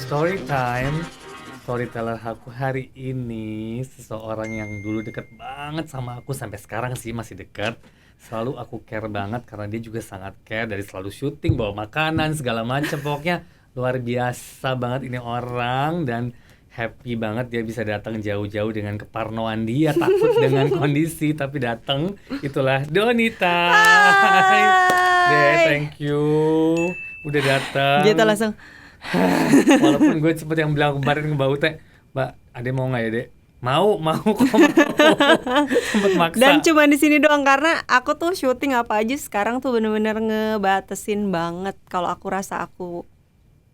Story time. Storyteller aku hari ini seseorang yang dulu deket banget sama aku sampai sekarang sih masih deket. Selalu aku care banget karena dia juga sangat care dari selalu syuting bawa makanan segala macam. Pokoknya luar biasa banget ini orang dan happy banget dia bisa datang jauh-jauh dengan keparnoan dia takut dengan kondisi tapi datang. Itulah Donita. Hai. Deh, thank you udah datang. Gitu langsung. Walaupun gue sempet yang bilang kemarin ke Mbak Ute, Mbak, Ade mau nggak ya Dek? Mau kok mau. Sempet maksa. Dan cuma di sini doang karena aku tuh syuting apa aja sekarang tuh bener-bener ngebatesin banget. Kalau aku rasa aku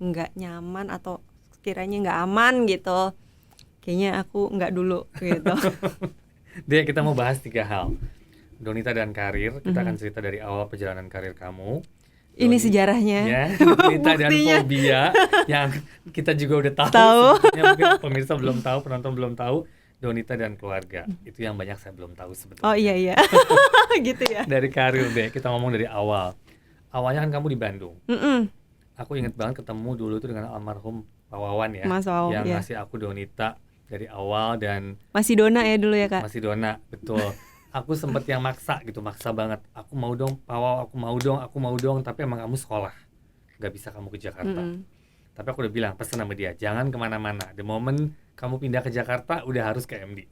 nggak nyaman atau kiranya nggak aman gitu, kayaknya aku nggak dulu gitu. Dek, kita mau bahas 3 hal. Donita dan karir, kita akan cerita dari awal perjalanan karir kamu. Ini sejarahnya. Ya, Donita dan Buktinya. fobia yang kita juga udah tahu. Tahu. Sebetulnya mungkin pemirsa belum tahu, penonton belum tahu. Donita dan keluarga, itu yang banyak saya belum tahu sebetulnya. Oh iya gitu ya. Dari karir deh, kita ngomong dari awal. Awalnya kan kamu di Bandung. Aku inget banget ketemu dulu tuh dengan almarhum Pak Wawan ya, Mas Wawan, yang ya. ngasih aku Donita dari awal dan Masih Dona ya dulu ya Kak. masih Dona, betul. Aku sempet yang maksa gitu, maksa banget. Aku mau dong, Pak Wawan, aku mau dong. Tapi emang kamu sekolah, gak bisa kamu ke Jakarta. Tapi aku udah bilang, pesen sama dia, jangan kemana-mana. The moment kamu pindah ke Jakarta, udah harus ke MD.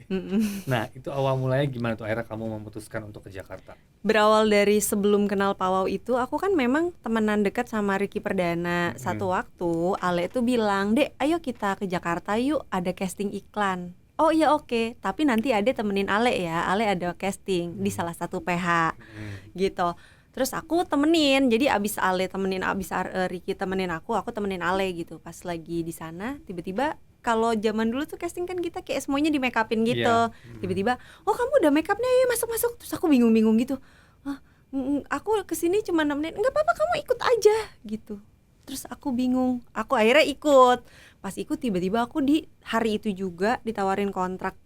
Nah, itu awal mulanya gimana tuh akhirnya kamu memutuskan untuk ke Jakarta? Berawal dari sebelum kenal Pawau itu, aku kan memang temenan dekat sama Ricky Perdana. Satu waktu Ale tuh bilang, Dek ayo kita ke Jakarta yuk, ada casting iklan. Oh iya oke, tapi nanti Ade temenin Ale ya, Ale ada casting di salah satu PH gitu. Terus aku temenin, jadi abis Ricky temenin aku temenin Ale gitu. Pas lagi di sana, tiba-tiba kalau zaman dulu tuh casting kan kita kayak semuanya di make upin gitu. Iya. Tiba-tiba, oh kamu udah make upnya ya masuk. Terus aku bingung gitu. Aku kesini cuma nemenin, nggak apa-apa kamu ikut aja gitu. Terus aku bingung, aku akhirnya ikut. Pas ikut tiba-tiba aku di hari itu juga ditawarin kontrak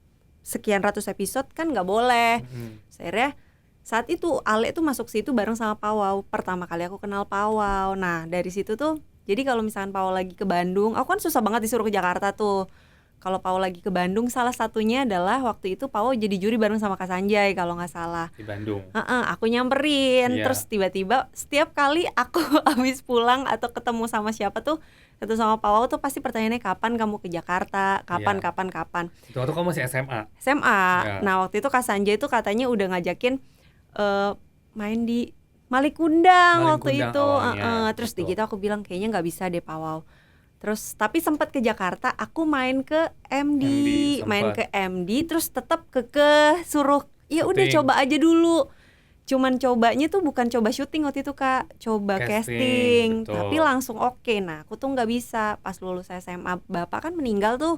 sekian ratus episode kan nggak boleh. Akhirnya saat itu Ale tuh masuk situ bareng sama Pawau. Pertama kali aku kenal Pawau. Nah dari situ tuh, jadi kalau misalkan Pawau lagi ke Bandung, aku kan susah banget disuruh ke Jakarta tuh. Kalau Pawau lagi ke Bandung, salah satunya adalah waktu itu Pawau jadi juri bareng sama Kak Sanjay kalau nggak salah. Di Bandung. Aku nyamperin, Iya. terus tiba-tiba setiap kali aku habis pulang atau ketemu sama siapa tuh, ketemu sama Pawau tuh pasti pertanyaannya kapan kamu ke Jakarta, kapan. Itu waktu kamu masih SMA. SMA. Ya. Nah waktu itu Kak Sanjay tuh katanya udah ngajakin main di Malikundang waktu Malikundang itu. awalnya, Terus betul. di gitu aku bilang kayaknya nggak bisa deh Pawau. Terus tapi sempat ke Jakarta, aku main ke MD, main sempet. ke MD, terus tetap suruh ya udah Syuting. coba aja dulu. Cuman cobanya tuh bukan coba syuting waktu itu Kak, coba casting, betul. tapi langsung oke. Nah aku tuh nggak bisa, pas lulus SMA bapak kan meninggal tuh.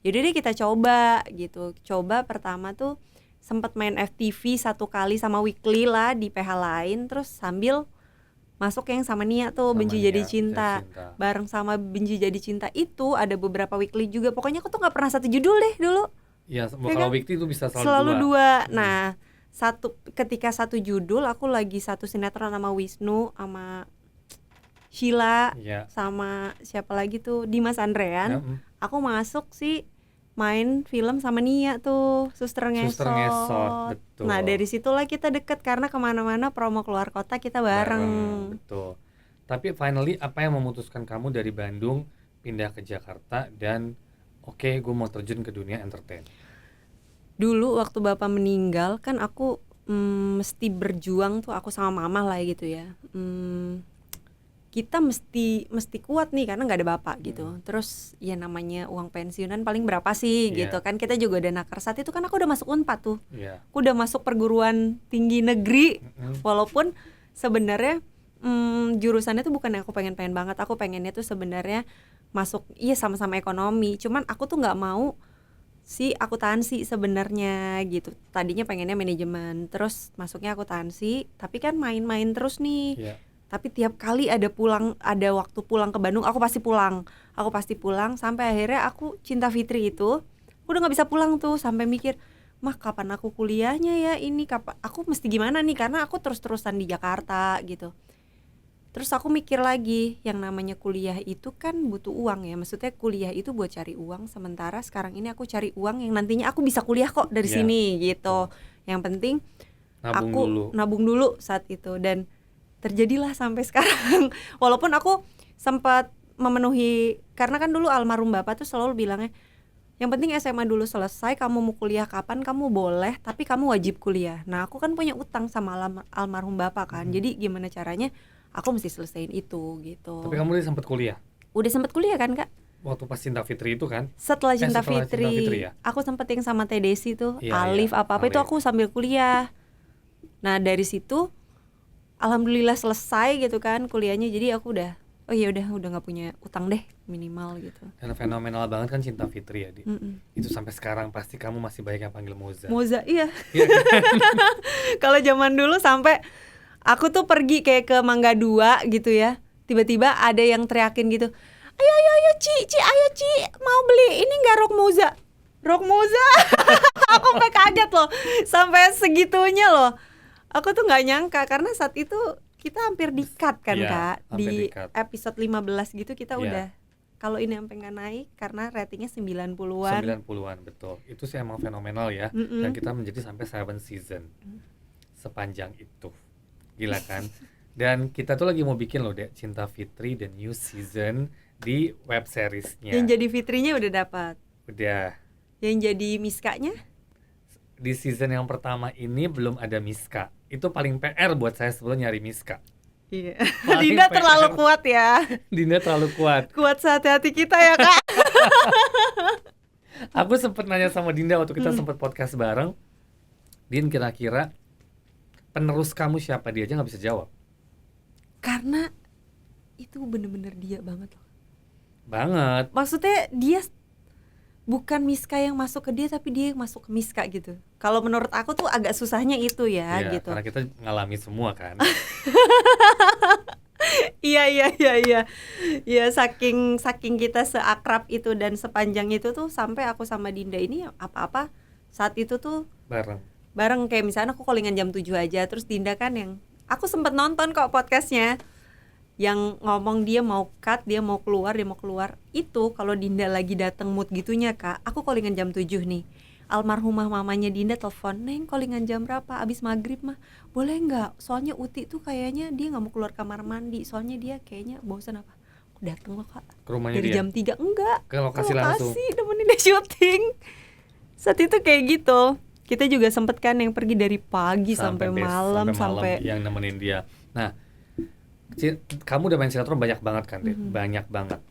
Yaudah deh kita coba gitu. Coba pertama tuh sempat main FTV 1 kali sama Weekly lah di PH lain, terus sambil masuk yang sama Nia tuh Sama Benci Nia, Jadi Benci Cinta. Cinta. Bareng sama Benci Jadi Cinta itu ada beberapa Weekly juga. Pokoknya aku tuh nggak pernah satu judul deh dulu. Iya, Ya kalau kan? Wikti itu bisa Selalu dua. Nah, ketika satu judul aku lagi satu sinetron sama Wisnu, sama Sheila, Iya. sama siapa lagi tuh Dimas Andrean. Ya, Aku masuk sih main film sama Nia tuh, Suster Ngesot. betul. Nah dari situlah kita deket karena kemana-mana promo keluar kota kita bareng. Betul. Tapi finally apa yang memutuskan kamu dari Bandung pindah ke Jakarta dan oke, gue mau terjun ke dunia entertain? Dulu waktu bapak meninggal kan aku mesti berjuang tuh, aku sama mama lah gitu ya. Kita mesti kuat nih karena nggak ada bapak gitu. Terus ya namanya uang pensiunan paling berapa sih gitu kan. Kita juga udah nakar saat itu kan aku udah masuk Unpad tuh. Aku udah masuk perguruan tinggi negeri. Walaupun sebenarnya jurusannya tuh bukan yang aku pengen banget. Aku pengennya tuh sebenarnya masuk sama-sama ekonomi. Cuman aku tuh nggak mau si akuntansi sebenarnya gitu. Tadinya pengennya manajemen. Terus masuknya akuntansi. Tapi kan main-main terus nih. Tapi tiap kali ada waktu pulang ke Bandung, aku pasti pulang sampai akhirnya aku cinta Fitri itu udah nggak bisa pulang tuh, sampai mikir mah kapan aku kuliahnya ya, ini kapan aku mesti gimana nih karena aku terus-terusan di Jakarta gitu. Terus aku mikir lagi, yang namanya kuliah itu kan butuh uang ya. Maksudnya kuliah itu buat cari uang, sementara sekarang ini aku cari uang yang nantinya aku bisa kuliah kok dari sini gitu. Yang penting aku nabung dulu saat itu, dan terjadilah sampai sekarang. Walaupun aku sempat memenuhi, karena kan dulu almarhum bapak tuh selalu bilangnya, yang penting SMA dulu selesai, kamu mau kuliah kapan kamu boleh, tapi kamu wajib kuliah. Nah aku kan punya utang sama almarhum bapak kan, jadi gimana caranya aku mesti selesaiin itu gitu. Tapi kamu udah sempet kuliah? Udah sempet kuliah kan Kak? Waktu pas Cinta Fitri itu kan? Setelah Cinta Fitri ya? Aku sempet yang sama Teh Desi tuh, Alif apa-apa itu aku sambil kuliah. Nah dari situ alhamdulillah selesai gitu kan kuliahnya, jadi aku udah nggak punya utang deh minimal gitu. Karena fenomenal banget kan Cinta Fitri ya, Di. Itu sampai sekarang pasti kamu masih banyak yang panggil Moza. Moza, iya. Kalau zaman dulu sampai aku tuh pergi kayak ke Mangga 2 gitu ya, tiba-tiba ada yang teriakin gitu, ayo Ci, ayo Ci, mau beli ini nggak rok Moza. Aku sampai kaget loh, sampai segitunya loh. Aku tuh nggak nyangka, karena saat itu kita hampir di-cut kan Kak, di episode 15 gitu kita udah, kalau ini sampai nggak naik karena ratingnya 90-an. 90-an, betul. Itu sih emang fenomenal ya. Dan kita menjadi sampai 7 season. Sepanjang itu. Gila kan? Dan kita tuh lagi mau bikin loh, Dek, Cinta Fitri the new season di web seriesnya. Yang jadi Fitrinya udah dapat. Udah. Yang jadi Miskanya? Di season yang pertama ini belum ada Miska. Itu paling PR buat saya sebelum nyari Miska. Iya. Dinda terlalu kuat ya. Dinda terlalu kuat. Kuat sehati-hati kita ya Kak. Aku sempet nanya sama Dinda waktu kita sempet podcast bareng, Din, kira-kira penerus kamu siapa? Dia aja gak bisa jawab. Karena itu bener-bener dia banget loh. Banget. Maksudnya dia bukan Miska yang masuk ke dia, tapi dia yang masuk ke Miska gitu. Kalau menurut aku tuh agak susahnya itu ya, gitu. Karena kita ngalami semua kan. Iya. Ya saking kita seakrab itu dan sepanjang itu tuh, sampai aku sama Dinda ini apa-apa saat itu tuh bareng kayak misalnya aku callingan jam 7 aja, terus Dinda kan yang aku sempet nonton kok podcastnya yang ngomong dia mau cut, dia mau keluar itu kalau Dinda lagi dateng mood gitunya Kak, aku callingan jam 7 nih, almarhumah mamanya Dinda telepon, Neng callingan jam berapa? Abis maghrib mah, boleh nggak? Soalnya Uti tuh kayaknya dia nggak mau keluar kamar mandi, soalnya dia kayaknya bosan apa? Aku dateng loh Kak, ke rumahnya dari dia? jam 3 enggak, ke lokasi langsung, nemenin dia syuting. Saat itu kayak gitu. Kita juga sempet kan yang pergi dari pagi sampai malam yang nemenin dia. Nah, kamu udah main sinetron banyak banget kan, Dek? Banyak banget.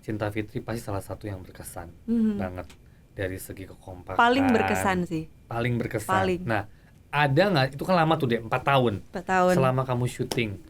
Cinta Fitri pasti salah satu yang berkesan banget dari segi kekompakan. Paling berkesan sih. Paling berkesan. Nah, ada nggak? Itu kan lama tuh, Dek, 4 tahun. 4 tahun. Selama kamu syuting,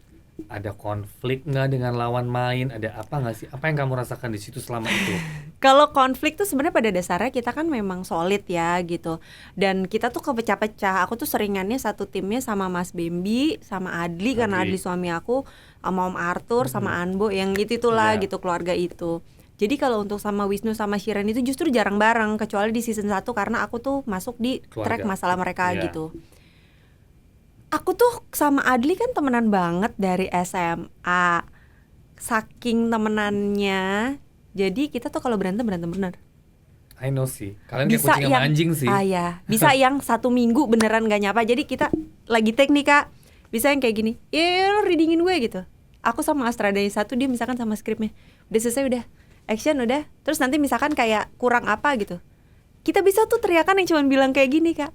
ada konflik nggak dengan lawan main? Ada apa nggak sih? Apa yang kamu rasakan di situ selama itu? Kalau konflik tuh sebenarnya pada dasarnya kita kan memang solid ya gitu. Dan kita tuh kepecah-pecah. Aku tuh seringannya satu timnya sama Mas Bembi, sama Adli. Karena Adli suami aku, sama Om Arthur, sama Anbo, yang itulah gitu, keluarga itu. Jadi kalau untuk sama Wisnu sama Shiren itu justru jarang bareng, kecuali di season 1 karena aku tuh masuk di track masalah mereka gitu. Aku tuh sama Adli kan temenan banget dari SMA. Saking temenannya, jadi kita tuh kalau berantem bener. I know sih. Kalian kayak kucing sama anjing sih. Ya. Bisa yang 1 minggu beneran gak nyapa. Jadi kita lagi take nih Kak, bisa yang kayak gini, lo readingin gue gitu. Aku sama Astra dari 1, dia misalkan sama skripnya udah selesai, udah action udah. Terus nanti misalkan kayak kurang apa gitu, kita bisa tuh teriakan yang cuma bilang kayak gini Kak,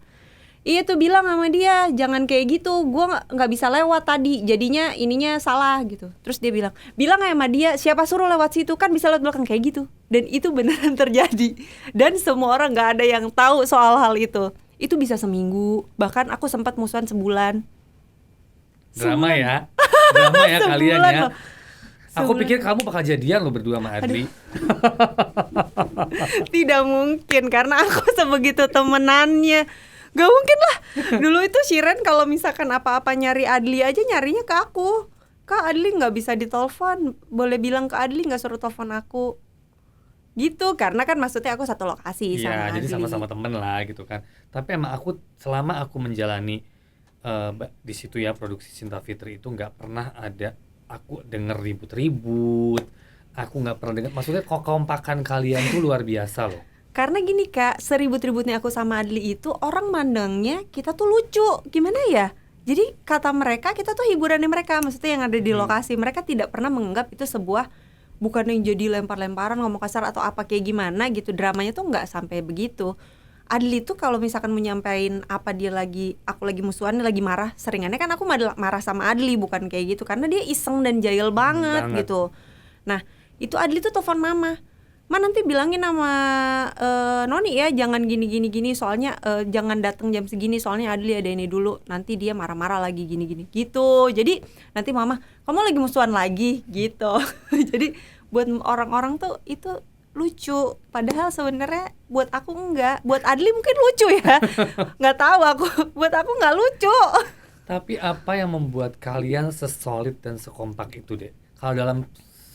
iya tuh bilang sama dia jangan kayak gitu, gue nggak bisa lewat tadi, jadinya ininya salah gitu. Terus dia bilang sama dia, siapa suruh lewat situ, kan bisa lewat belakang, kayak gitu. Dan itu beneran terjadi, dan semua orang nggak ada yang tahu soal hal itu. Itu bisa seminggu, bahkan aku sempat musuhan sebulan. Drama ya kalian ya. Aku pikir kamu bakal jadian lo berdua sama Adli. Tidak mungkin, karena aku sebegitu temenannya. Gak mungkin lah. Dulu itu Shiren kalau misalkan apa-apa nyari Adli aja nyarinya ke aku. Kak, Adli gak bisa ditelepon, boleh bilang ke Adli gak suruh telepon aku gitu, karena kan maksudnya aku satu lokasi sama Adli. Jadi sama-sama temen lah gitu kan. Tapi emang aku selama aku menjalani di situ ya produksi Cinta Fitri itu gak pernah ada aku denger ribut-ribut, aku nggak pernah dengar. Maksudnya kekompakan kalian tuh luar biasa loh. Karena gini Kak, seribut-ributnya aku sama Adli itu orang mandangnya kita tuh lucu. Gimana ya? Jadi kata mereka kita tuh hiburannya mereka, maksudnya yang ada di lokasi. Mereka tidak pernah menganggap itu sebuah, bukan yang jadi lempar-lemparan ngomong kasar atau apa kayak gimana gitu. Dramanya tuh nggak sampai begitu. Adli tuh kalau misalkan menyampaikan apa aku lagi musuhan, lagi marah, seringannya kan aku marah sama Adli, bukan kayak gitu. Karena dia iseng dan jahil banget gitu. Nah itu Adli tuh telepon mama, nanti bilangin sama Noni ya jangan gini soalnya jangan datang jam segini soalnya Adli ada ini dulu, nanti dia marah-marah lagi gini gitu. Jadi nanti mama kamu lagi musuhan lagi gitu. Jadi buat orang-orang tuh itu lucu, padahal sebenarnya buat aku enggak, buat Adli mungkin lucu ya. Nggak tahu aku, buat aku nggak lucu. Tapi apa yang membuat kalian sesolid dan sekompak itu deh? Kalau dalam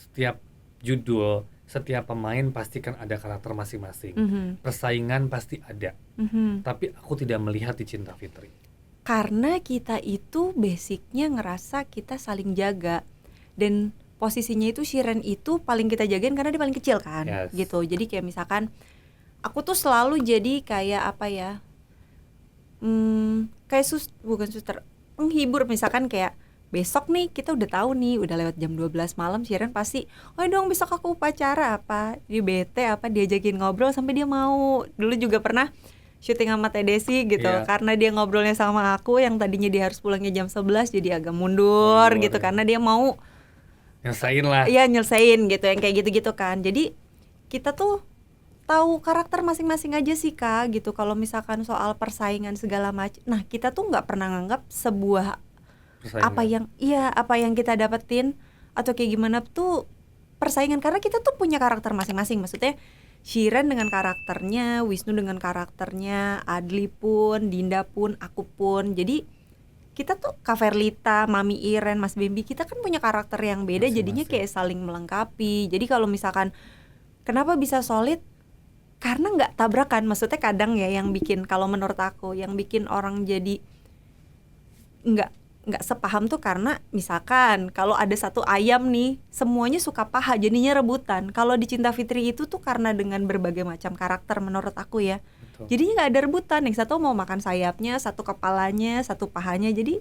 setiap judul, setiap pemain pasti kan ada karakter masing-masing. Persaingan pasti ada. Tapi aku tidak melihat di Cinta Fitri. Karena kita itu basicnya ngerasa kita saling jaga. Dan posisinya itu Shiren itu paling kita jagain karena dia paling kecil kan. Yes. Gitu. Jadi kayak misalkan aku tuh selalu jadi kayak apa ya, kayak bukan suster, penghibur. Misalkan kayak besok nih kita udah tahu nih udah lewat jam 12 malam, Shiren pasti oh dong besok aku upacara apa, dia bete apa, diajakin ngobrol sampai dia mau. Dulu juga pernah syuting sama Teh Desi gitu, karena dia ngobrolnya sama aku yang tadinya dia harus pulangnya jam 11 jadi agak mundur gitu ya. Karena dia mau nyelesain lah. Iya nyelesain gitu, yang kayak gitu-gitu kan. Jadi kita tuh tahu karakter masing-masing aja sih Kak gitu. Kalau misalkan soal persaingan segala macam, nah kita tuh nggak pernah nganggap sebuah persaingan. apa yang kita dapetin atau kayak gimana tuh persaingan, karena kita tuh punya karakter masing-masing. Maksudnya Shiren dengan karakternya, Wisnu dengan karakternya, Adli pun, Dinda pun, aku pun. Jadi kita tuh Kak Verlita, Mami Iren, Mas Bambi, kita kan punya karakter yang beda masing-masing. Jadinya kayak saling melengkapi. Jadi kalau misalkan kenapa bisa solid, karena nggak tabrakan. Maksudnya kadang ya yang bikin, kalau menurut aku yang bikin orang jadi nggak sepaham tuh karena misalkan kalau ada satu ayam nih semuanya suka paha jadinya rebutan. Kalau di Cinta Fitri itu tuh karena dengan berbagai macam karakter menurut aku ya. Betul. Jadinya nggak ada rebutan, yang satu mau makan sayapnya, satu kepalanya, satu pahanya. Jadi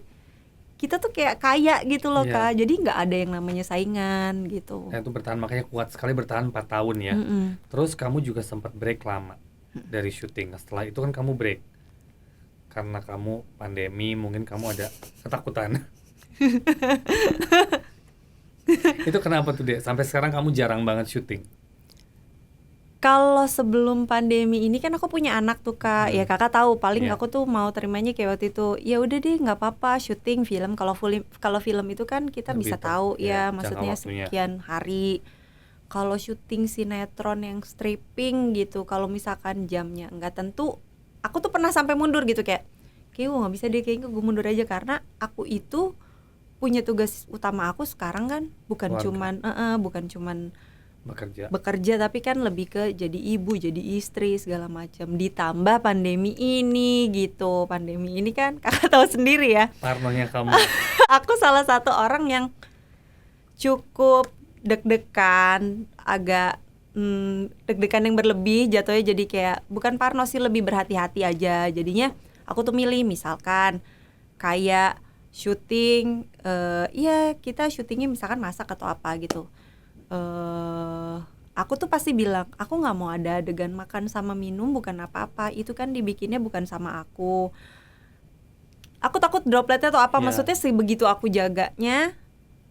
kita tuh kayak kaya gitu loh Kak. Jadi nggak ada yang namanya saingan gitu. Nah itu bertahan, makanya kuat sekali bertahan 4 tahun ya. Terus kamu juga sempat break lama dari syuting. Setelah itu kan kamu break karena kamu pandemi, mungkin kamu ada ketakutan. Itu kenapa tuh Dek? Sampai sekarang kamu jarang banget syuting. Kalau sebelum pandemi ini kan aku punya anak tuh Kak. Ya Kakak tahu paling aku tuh mau terimanya kayak waktu itu, ya udah deh nggak apa-apa syuting film. Kalau film itu kan kita lebih bisa tahu ya maksudnya sekian hari. Kalau syuting sinetron yang stripping gitu, kalau misalkan jamnya nggak tentu, aku tuh pernah sampai mundur gitu kayak gue nggak bisa deh, kayaknya gue mundur aja. Karena aku itu punya tugas utama aku sekarang kan bukan cuman bekerja tapi kan lebih ke jadi ibu, jadi istri segala macam. Ditambah pandemi ini gitu, pandemi ini kan Kakak tahu sendiri ya parnonya kamu. Aku salah satu orang yang cukup deg-degan, agak deg-degan yang berlebih jatuhnya. Jadi kayak bukan parno sih, lebih berhati-hati aja. Jadinya aku tuh milih misalkan kayak syuting, kita syutingnya misalkan masak atau apa gitu, aku tuh pasti bilang aku nggak mau ada adegan makan sama minum, bukan apa-apa, itu kan dibikinnya bukan sama aku takut dropletnya atau apa. Maksudnya begitu aku jaganya,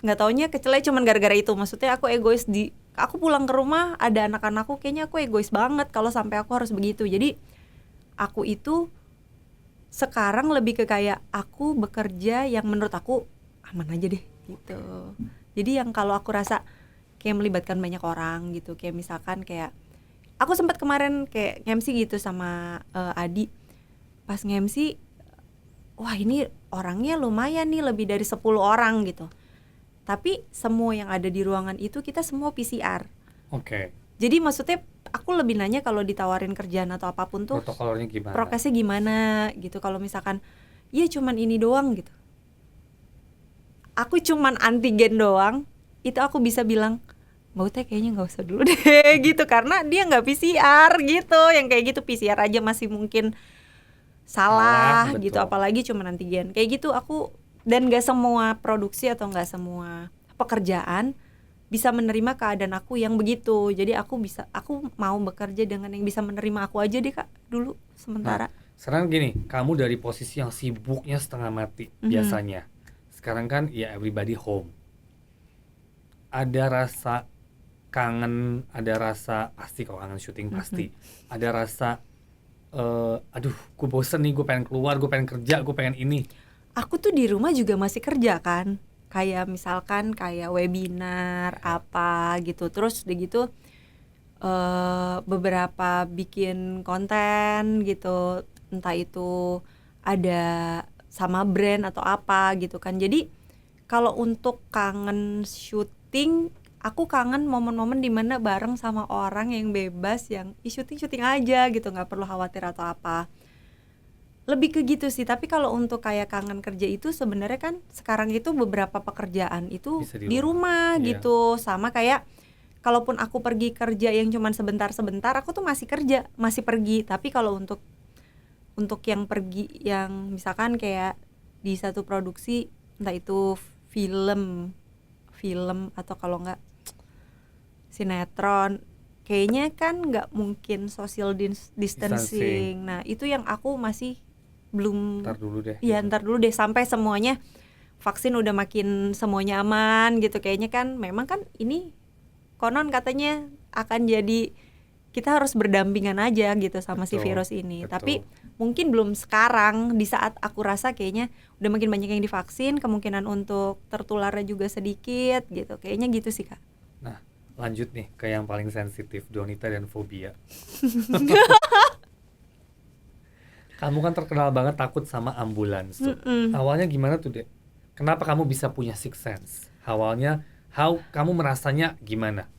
nggak taunya kecelnya cuman gara-gara itu. Maksudnya aku egois, aku pulang ke rumah ada anak-anakku, kayaknya aku egois banget kalau sampai aku harus begitu. Jadi aku itu sekarang lebih ke kayak aku bekerja yang menurut aku aman aja deh gitu. Jadi yang kalau aku rasa kayak melibatkan banyak orang gitu, kayak misalkan kayak aku sempat kemarin kayak nge-MC gitu sama Adi. Pas nge-MC, wah ini orangnya lumayan nih, lebih dari 10 orang gitu. Tapi semua yang ada di ruangan itu kita semua PCR. Oke. Jadi maksudnya aku lebih nanya kalau ditawarin kerjaan atau apapun tuh protokolnya gimana? Prokesnya gimana gitu. Kalau misalkan ya cuman ini doang gitu, aku cuman antigen doang, itu aku bisa bilang Mbak Ute kayaknya nggak usah dulu deh gitu, karena dia nggak PCR gitu, yang kayak gitu PCR aja masih mungkin salah gitu, apalagi cuman antigen kayak gitu aku. Dan nggak semua produksi atau nggak semua pekerjaan bisa menerima keadaan aku yang begitu. Jadi aku mau bekerja dengan yang bisa menerima aku aja deh Kak dulu sementara. Sekarang gini, kamu dari posisi yang sibuknya setengah mati biasanya, sekarang kan ya everybody home, ada rasa kangen, ada rasa pasti kalau kangen syuting pasti, ada rasa aduh gue bosen nih, gue pengen keluar, gue pengen kerja, gue pengen ini. Aku tuh di rumah juga masih kerja kan, kayak misalkan kayak webinar apa gitu, terus udah gitu beberapa bikin konten gitu, entah itu ada sama brand atau apa gitu kan. Jadi kalau untuk kangen syuting, aku kangen momen-momen dimana bareng sama orang yang bebas, yang syuting aja gitu, nggak perlu khawatir atau apa. Lebih ke gitu sih. Tapi kalau untuk kayak kangen kerja itu sebenarnya kan sekarang itu beberapa pekerjaan itu di rumah gitu. Sama kayak kalaupun aku pergi kerja yang cuman sebentar-sebentar, aku tuh masih kerja, masih pergi. Tapi kalau untuk yang pergi yang misalkan kayak di satu produksi, entah itu film atau kalau enggak sinetron, kayaknya kan nggak mungkin social distancing. Nah itu yang aku masih belum, ntar dulu deh sampai semuanya vaksin udah makin semuanya aman gitu. Kayaknya kan memang kan ini konon katanya akan jadi kita harus berdampingan aja gitu sama si virus ini. Tapi mungkin belum sekarang, di saat aku rasa kayaknya udah makin banyak yang divaksin, kemungkinan untuk tertularnya juga sedikit gitu. Kayaknya gitu sih Kak. Nah lanjut nih ke yang paling sensitif, Donita dan fobia. Kamu kan terkenal banget takut sama ambulans tuh. Awalnya gimana tuh Dek? Kenapa kamu bisa punya sixth sense? Awalnya kamu merasanya gimana?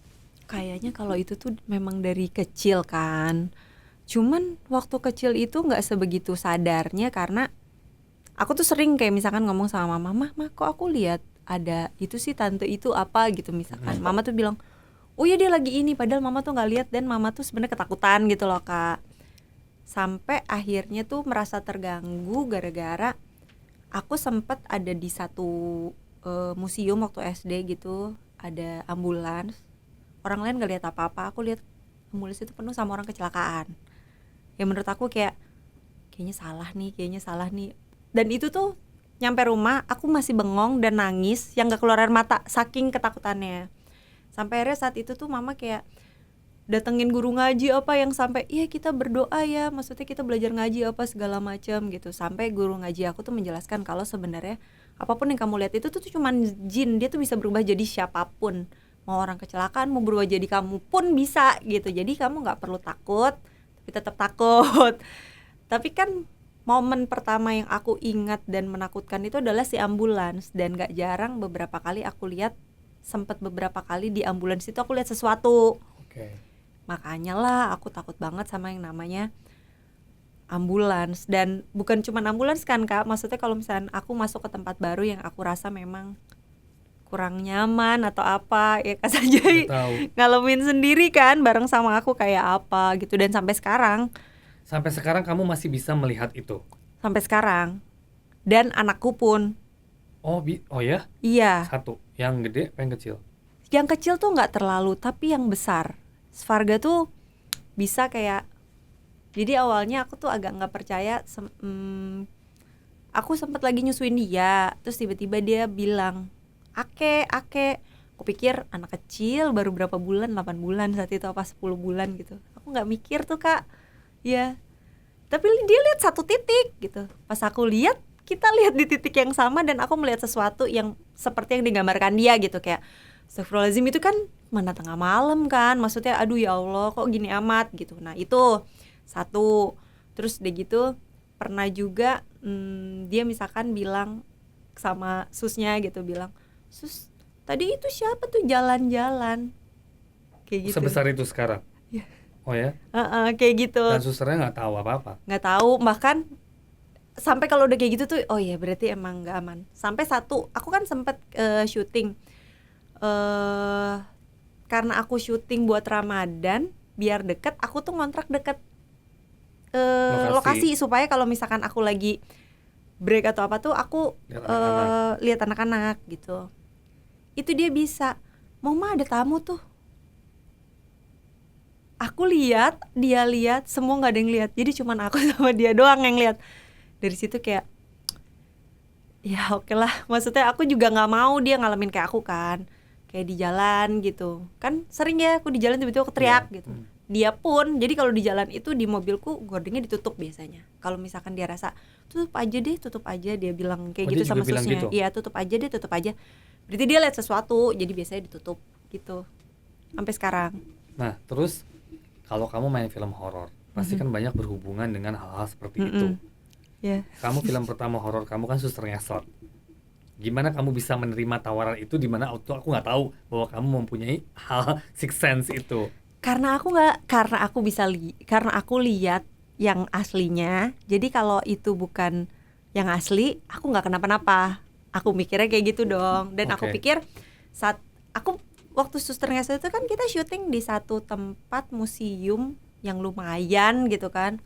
Kayaknya kalau itu tuh memang dari kecil kan. Cuman waktu kecil itu gak sebegitu sadarnya, karena aku tuh sering kayak misalkan ngomong sama mama, "Mah, kok aku lihat ada itu sih, tante itu apa?" gitu misalkan. Mama tuh bilang, "Oh ya dia lagi ini," padahal mama tuh gak lihat, dan mama tuh sebenarnya ketakutan gitu loh Kak. Sampai akhirnya tuh merasa terganggu gara-gara aku sempet ada di satu museum waktu SD gitu, ada ambulans. Orang lain gak lihat apa-apa, aku lihat ambulans itu penuh sama orang kecelakaan. Ya menurut aku kayaknya salah nih. Dan itu tuh nyampe rumah aku masih bengong dan nangis yang gak keluar air mata saking ketakutannya. Sampai akhirnya saat itu tuh mama kayak datengin guru ngaji apa yang sampai, "Iya kita berdoa ya, maksudnya kita belajar ngaji apa segala macam," gitu. Sampai guru ngaji aku tuh menjelaskan kalau sebenarnya apapun yang kamu lihat itu tuh cuman jin, dia tuh bisa berubah jadi siapapun. Mau orang kecelakaan, mau berubah jadi kamu pun bisa gitu. Jadi kamu nggak perlu takut, tapi tetap takut. Tapi kan momen pertama yang aku ingat dan menakutkan itu adalah si ambulans. Dan nggak jarang beberapa kali aku lihat, sempat beberapa kali di ambulans itu aku lihat sesuatu. Makanya lah aku takut banget sama yang namanya ambulans. Dan bukan cuma ambulans kan Kak, maksudnya kalau misalnya aku masuk ke tempat baru yang aku rasa memang kurang nyaman atau apa, ya Kak Sanjay ngalamin sendiri kan bareng sama aku kayak apa gitu. Dan sampai sekarang kamu masih bisa melihat itu? Sampai sekarang. Dan anakku pun. Oh ya? Iya. Satu, yang gede apa yang kecil? Yang kecil tuh gak terlalu, tapi yang besar Svarga tuh bisa kayak, jadi awalnya aku tuh agak gak percaya. Aku sempat lagi nyusuin dia, terus tiba-tiba dia bilang Ake, aku pikir anak kecil baru berapa bulan, 8 bulan saat itu apa 10 bulan gitu. Aku gak mikir tuh Kak. Ya, tapi dia lihat satu titik gitu. Pas aku lihat, kita lihat di titik yang sama, dan aku melihat sesuatu yang seperti yang digambarkan dia gitu. Kayak astagfirullahaladzim, itu kan mana tengah malam kan, maksudnya aduh ya Allah kok gini amat gitu. Nah itu satu. Terus udah gitu pernah juga dia misalkan bilang sama susnya gitu, bilang, "Sus, tadi itu siapa tuh jalan-jalan?" Kayak gitu. Sebesar itu sekarang? Ya. Oh ya? Kayak gitu. Dan susternya nggak tahu apa-apa? Nggak tahu, bahkan sampai kalau udah kayak gitu tuh, oh ya berarti emang nggak aman. Sampai aku kan sempet syuting, karena aku syuting buat Ramadan, biar deket, aku tuh ngontrak deket lokasi supaya kalau misalkan aku lagi break atau apa tuh aku lihat anak-anak gitu. Itu dia bisa, Mama ada tamu tuh. Aku lihat, dia lihat, semua nggak ada yang lihat. Jadi cuman aku sama dia doang yang lihat. Dari situ kayak, ya oke lah. Maksudnya aku juga nggak mau dia ngalamin kayak aku kan, kayak di jalan gitu. Kan sering ya aku di jalan tiba-tiba aku teriak gitu. Dia pun, jadi kalau di jalan itu di mobilku gordingnya ditutup biasanya. Kalau misalkan dia rasa tutup aja, dia bilang kayak gitu sama susnya. Iya tutup aja. Berarti dia lihat sesuatu, jadi biasanya ditutup gitu. Sampai sekarang. Nah terus kalau kamu main film horor, pasti kan banyak berhubungan dengan hal-hal seperti itu. Yeah. Kamu film pertama horor kamu kan Suster Ngesot. Gimana kamu bisa menerima tawaran itu di mana waktu aku nggak tahu bahwa kamu mempunyai hal sixth sense itu? Karena aku lihat yang aslinya. Jadi kalau itu bukan yang asli, aku nggak kenapa-napa. Aku mikirnya kayak gitu dong. Dan aku pikir saat aku waktu Suster Ngesot itu kan kita syuting di satu tempat museum yang lumayan gitu kan.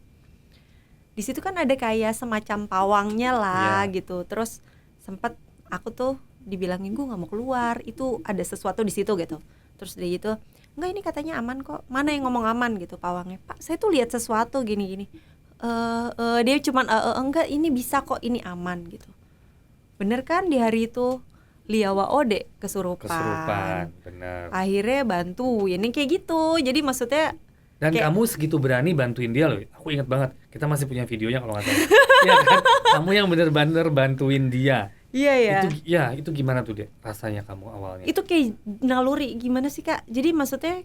Di situ kan ada kayak semacam pawangnya lah gitu. Terus sempet aku tuh dibilangin gue nggak mau keluar, itu ada sesuatu di situ gitu. Terus dia gitu, enggak ini katanya aman kok. Mana yang ngomong aman gitu pawangnya? Pak saya tuh lihat sesuatu gini-gini. Dia cuman enggak ini bisa kok, ini aman gitu. Bener kan di hari itu Liawa Ode kesurupan, bener. Akhirnya bantu, ini kayak gitu. Jadi maksudnya dan kamu segitu berani bantuin dia loh. Aku ingat banget, kita masih punya videonya kalau nggak salah. Iya kan? Kamu yang bener-bener bantuin dia. Iya ya. Itu gimana tuh deh rasanya kamu awalnya? Itu kayak naluri gimana sih Kak? Jadi maksudnya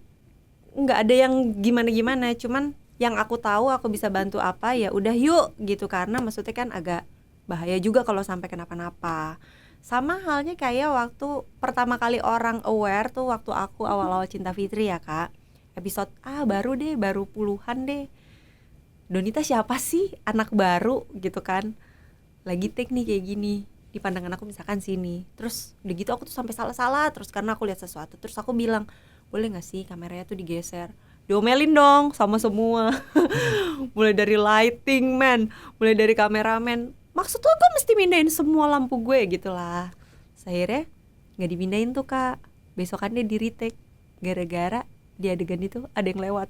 nggak ada yang gimana-gimana, cuman yang aku tahu aku bisa bantu apa ya udah yuk gitu, karena maksudnya kan agak bahaya juga kalau sampai kenapa-napa. Sama halnya kayak waktu pertama kali orang aware tuh waktu aku awal-awal Cinta Fitri ya Kak. Episode baru puluhan deh. Donita siapa sih, anak baru gitu kan. Lagi take nih kayak gini. Di pandangan aku misalkan sini. Terus udah gitu aku tuh sampai salah-salah terus karena aku lihat sesuatu. Terus aku bilang, "Boleh enggak sih kameranya tuh digeser?" Diomelin dong sama semua. Mulai dari lighting man, mulai dari kameramen. Maksud lo kok mesti mindahin semua lampu gue gitu lah. Akhirnya gak dipindahin tuh Kak. Besokannya di retake. Gara-gara di adegan itu ada yang lewat.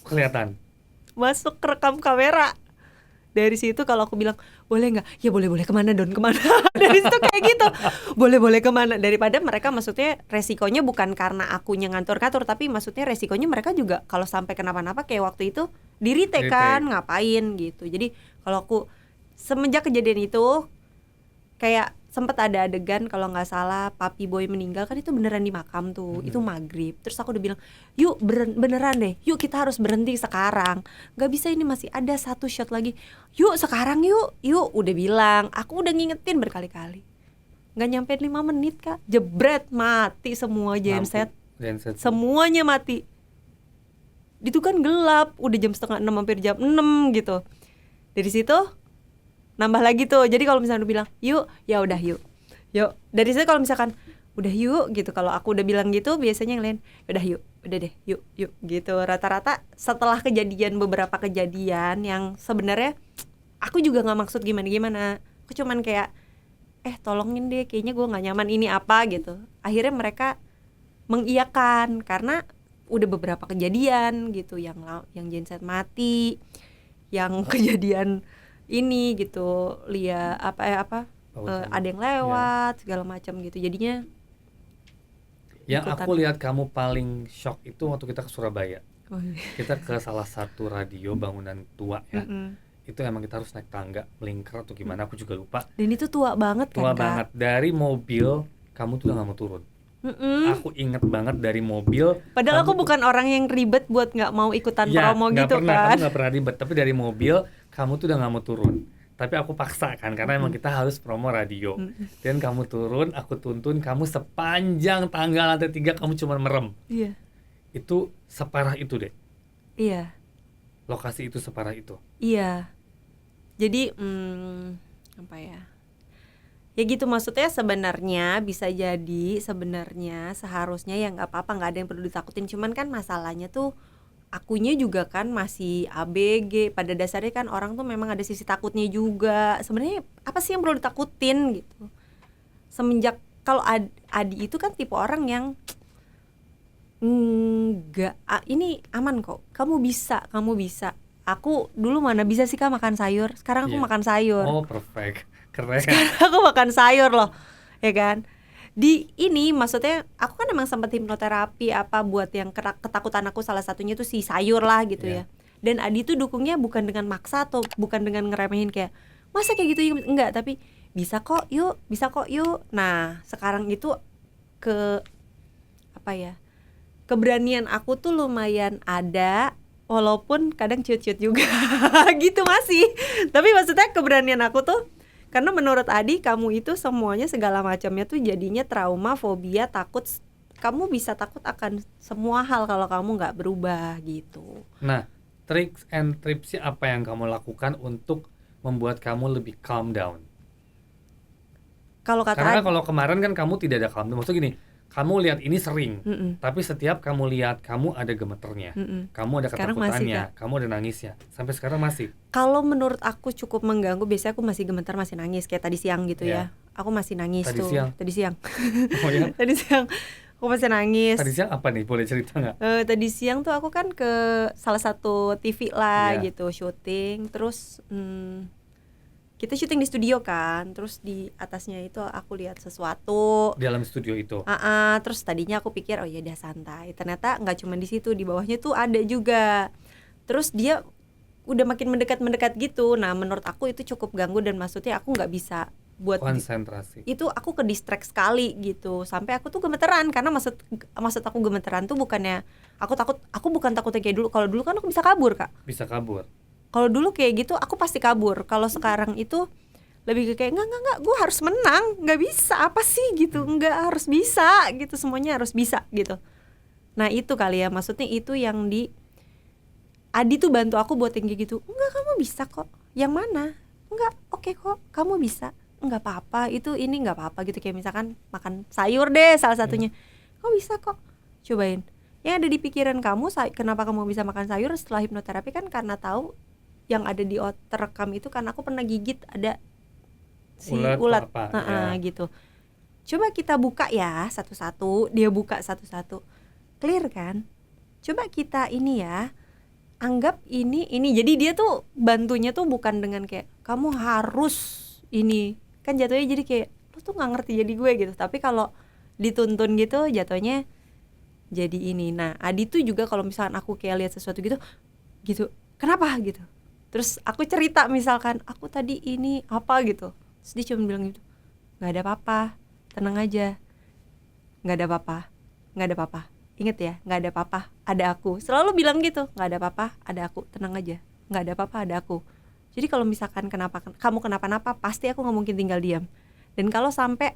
Kelihatan? Masuk rekam kamera. Dari situ kalau aku bilang, boleh gak? Ya boleh kemana Don, kemana? Dari situ kayak gitu. Boleh kemana? Daripada mereka maksudnya resikonya bukan karena akunya ngantor-ngatur, tapi maksudnya resikonya mereka juga kalau sampai kenapa-napa kayak waktu itu di retake kan, ngapain gitu. Jadi kalau aku semenjak kejadian itu kayak sempet ada adegan kalau nggak salah Papi Boy meninggal kan, itu beneran di makam tuh, itu maghrib. Terus aku udah bilang, yuk beneran deh, yuk kita harus berhenti sekarang, nggak bisa ini masih ada satu shot lagi, yuk sekarang yuk udah bilang, aku udah ngingetin berkali-kali. Nggak nyampe 5 menit Kak, jebret mati semua genset. Semuanya mati. Itu kan gelap, udah jam 5:30 hampir jam 6 gitu. Dari situ nambah lagi tuh. Jadi kalau misalnya udah bilang yuk, ya udah yuk. Dari situ kalau misalkan udah yuk gitu, kalau aku udah bilang gitu biasanya yang lain udah yuk, udah deh yuk gitu. Rata-rata setelah beberapa kejadian yang sebenarnya aku juga nggak maksud gimana, aku cuman kayak tolongin deh, kayaknya gue nggak nyaman, ini apa gitu. Akhirnya mereka mengiyakan karena udah beberapa kejadian gitu, yang genset mati, yang kejadian ini gitu, ada yang lewat segala macam gitu. Jadinya yang aku lihat kamu paling shock itu waktu kita ke Surabaya. Kita ke salah satu radio bangunan tua ya. Itu emang kita harus naik tangga melingkar atau gimana, aku juga lupa. Dan itu tua banget kan, Kak? Banget. Dari mobil kamu tuh udah gak mau turun. Aku inget banget dari mobil. Padahal aku bukan orang yang ribet buat nggak mau ikutan promo gitu kan. Kamu nggak pernah ribet, tapi dari mobil kamu tuh udah nggak mau turun. Tapi aku paksa kan, karena emang kita harus promo radio. Dan kamu turun, aku tuntun kamu sepanjang tangga lantai 3 kamu cuma merem. Iya. Itu separah itu deh. Iya. Lokasi itu separah itu. Iya. Jadi apa ya? Ya gitu, maksudnya sebenarnya bisa jadi sebenarnya seharusnya ya nggak apa-apa, nggak ada yang perlu ditakutin. Cuman kan masalahnya tuh akunya juga kan masih ABG. Pada dasarnya kan orang tuh memang ada sisi takutnya juga. Sebenarnya apa sih yang perlu ditakutin gitu? Semenjak kalau Adi itu kan tipe orang yang nggak, ini aman kok. Kamu bisa. Aku dulu mana bisa sih Kak makan sayur. Sekarang aku Iya. makan sayur. Oh, perfect. Keren. Sekarang aku makan sayur loh, ya kan? Di ini maksudnya aku kan emang sempat hipnoterapi apa buat yang ketakutan aku, salah satunya tuh si sayur lah gitu Yeah. ya. Dan Adi tuh dukungnya bukan dengan maksa atau bukan dengan ngeremehin kayak masa kayak gitu, enggak, tapi bisa kok yuk. Nah sekarang itu ke apa ya, keberanian aku tuh lumayan ada, walaupun kadang ciut-ciut juga gitu masih. Tapi maksudnya keberanian aku tuh karena menurut Adi kamu itu semuanya segala macamnya tuh jadinya trauma, fobia, takut. Kamu bisa takut akan semua hal kalau kamu nggak berubah gitu. Nah, tricks and tipsnya apa yang kamu lakukan untuk membuat kamu lebih calm down? Kalau kata Karena kalau kemarin kan kamu tidak ada calm down. Maksudnya gini, kamu lihat ini sering, tapi setiap kamu lihat kamu ada gemeternya, kamu ada Sekarang masih, ketakutannya, Kak. kamu ada nangisnya. Sampai sekarang masih. Kalau menurut aku cukup mengganggu, biasanya aku masih gemetar, masih nangis kayak tadi siang gitu ya. Aku masih nangis Tadi tuh. siang? Tadi siang. Oh ya, Tadi siang aku masih nangis. tadi siang apa nih? Boleh cerita nggak? Tadi siang tuh aku kan ke salah satu TV lah Iya. gitu, syuting. Terus kita syuting di studio kan. Terus di atasnya itu aku lihat sesuatu. Di dalam studio itu. Terus tadinya aku pikir oh ya udah santai. Ternyata nggak cuma di situ, di bawahnya tuh ada juga. Terus dia udah makin mendekat gitu. Nah menurut aku itu cukup ganggu dan maksudnya aku nggak bisa buat Konsentrasi. itu, aku ke distract sekali gitu sampai aku tuh gemeteran. Karena maksud aku gemeteran tuh bukannya aku takut, aku bukan takutnya kayak dulu. Kalau dulu kan aku bisa kabur Kak. Bisa kabur. Kalau dulu kayak gitu aku pasti kabur. Kalau sekarang itu lebih ke kayak enggak, gue harus menang, nggak bisa apa sih gitu, nggak harus bisa gitu, semuanya harus bisa gitu. Nah itu kali ya, maksudnya itu yang di Adi tuh bantu aku buat yang kayak gitu. Enggak, kamu bisa kok. Yang mana? Enggak, oke kok, kamu bisa. Enggak apa-apa, itu ini enggak apa-apa gitu. Kayak misalkan makan sayur deh salah satunya. Kamu bisa kok, cobain. Yang ada di pikiran kamu, kenapa kamu bisa makan sayur setelah hipnoterapi kan karena tahu yang ada di terekam itu karena aku pernah gigit ada si ulat gitu. Coba kita buka ya satu-satu, dia buka satu-satu, clear kan? Coba kita ini ya, anggap ini. Jadi dia tuh bantunya tuh bukan dengan kayak kamu harus ini, kan jatuhnya jadi kayak lu tuh nggak ngerti jadi gue gitu. Tapi kalau dituntun gitu jatuhnya jadi ini. Nah Adi tuh juga kalau misalkan aku kayak lihat sesuatu gitu kenapa gitu, terus aku cerita misalkan aku tadi ini apa gitu, terus dia cuma bilang gitu, nggak ada apa-apa, tenang aja, nggak ada apa-apa, inget ya, nggak ada apa-apa, ada aku. Selalu bilang gitu, nggak ada apa-apa, ada aku, tenang aja, nggak ada apa-apa, ada aku. Jadi kalau misalkan kamu kenapa-napa, pasti aku nggak mungkin tinggal diam. Dan kalau sampai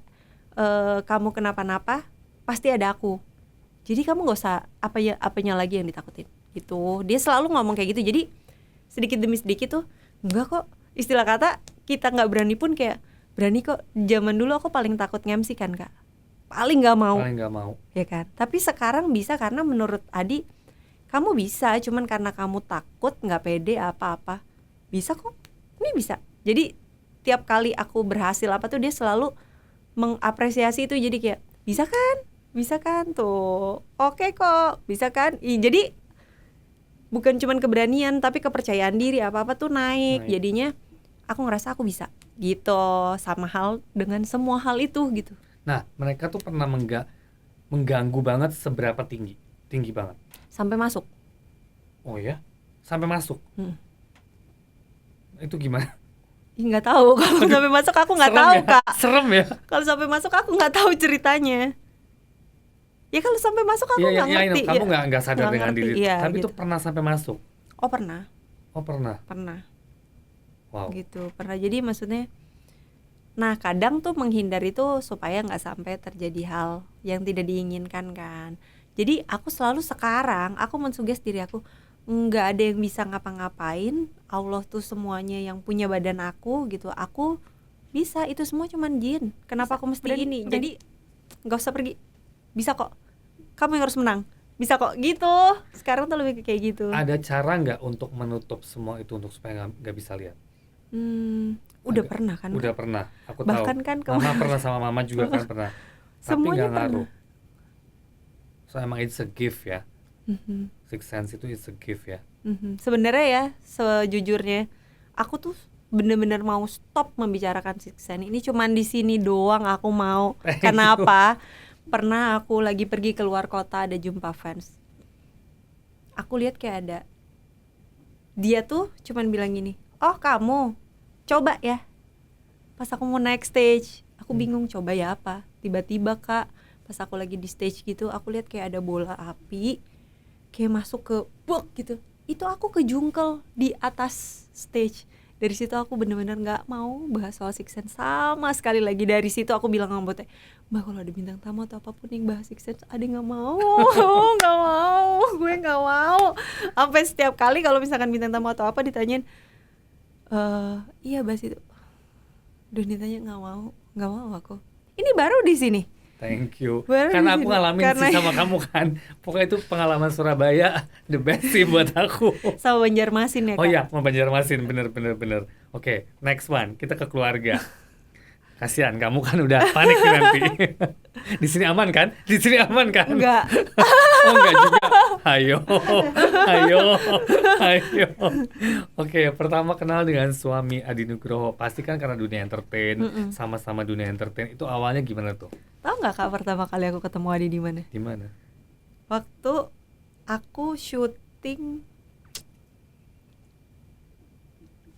kamu kenapa-napa, pasti ada aku. Jadi kamu nggak usah apanya lagi yang ditakutin gitu. Dia selalu ngomong kayak gitu. Jadi sedikit demi sedikit tuh enggak kok, istilah kata kita nggak berani pun kayak berani kok. Zaman dulu aku paling takut nge-MC kan Kak, paling nggak mau ya kan. Tapi sekarang bisa karena menurut Adi kamu bisa, cuman karena kamu takut, nggak pede apa-apa. Bisa kok, ini bisa. Jadi tiap kali aku berhasil apa tuh dia selalu mengapresiasi itu. Jadi kayak bisa kan tuh, oke kok, bisa kan. Jadi bukan cuman keberanian tapi kepercayaan diri, apa-apa tuh naik. Jadinya aku ngerasa aku bisa gitu. Sama hal dengan semua hal itu gitu. Nah mereka tuh pernah mengganggu banget seberapa tinggi banget? Sampai masuk. Oh ya? Sampai masuk? Itu gimana? Nggak tahu. Kalau sampai masuk aku nggak tahu ya? Kak. Serem ya? Kalau sampai masuk aku nggak tahu ceritanya. Ya kalau sampai masuk aku nggak ngerti. Kamu nggak sadar dengan diri. Tapi gitu. itu pernah sampai masuk? Oh pernah. Pernah. Wow. Gitu pernah. Jadi maksudnya, nah kadang tuh menghindar itu supaya nggak sampai terjadi hal yang tidak diinginkan kan. Jadi aku selalu sekarang aku mensuggest diri aku, nggak ada yang bisa ngapa-ngapain, Allah tuh semuanya yang punya badan aku gitu, aku bisa, itu semua cuman jin, kenapa aku mesti ini, jadi nggak usah pergi, bisa kok, kamu yang harus menang, bisa kok gitu. Sekarang tuh lebih kayak gitu. Ada cara nggak untuk menutup semua itu untuk supaya nggak bisa lihat? Udah pernah kan? Udah pernah, aku bahkan tahu. Kan Mama pernah sama mama juga kan pernah. Tapi nggak ngaruh. So emang it's a gift ya. Sixth sense itu it's a gift ya. Sebenarnya ya, sejujurnya aku tuh bener-bener mau stop membicarakan sixth sense. Ini cuman di sini doang aku mau. Kenapa? Pernah aku lagi pergi keluar kota, ada jumpa fans. Aku lihat kayak ada, dia tuh cuman bilang gini, oh kamu, coba ya. Pas aku mau naik stage, aku bingung coba ya apa. Tiba-tiba Kak, pas aku lagi di stage gitu, aku lihat kayak ada bola api kayak masuk ke buk gitu. Itu aku kejungkel di atas stage. Dari situ aku bener-bener gak mau bahas soal sixth sense sama sekali lagi. Dari situ aku bilang sama Mbak, Mbak kalau ada bintang tamu atau apapun yang bahas sixth sense, ada gak mau. Gak mau, gue gak mau. Sampai setiap kali kalau misalkan bintang tamu atau apa ditanyain, iya bahas itu, udah ditanya gak mau aku. Ini baru di sini. Thank you. Karena aku ngalamin sih sama kamu kan. Pokoknya itu pengalaman Surabaya the best sih buat aku. Sama Banjarmasin ya Kak? Oh iya, sama Banjarmasin, bener. Oke, next one, kita ke keluarga. Kasihan, kamu kan udah panik nih nanti. Di sini aman kan? Enggak. Oh enggak juga. Ayo. Oke, pertama kenal dengan suami Adi Nugroho. Pasti kan karena dunia entertain, sama-sama dunia entertain. Itu awalnya gimana tuh? Tahu nggak Kak, pertama kali aku ketemu Adi di mana? Di mana? Waktu aku syuting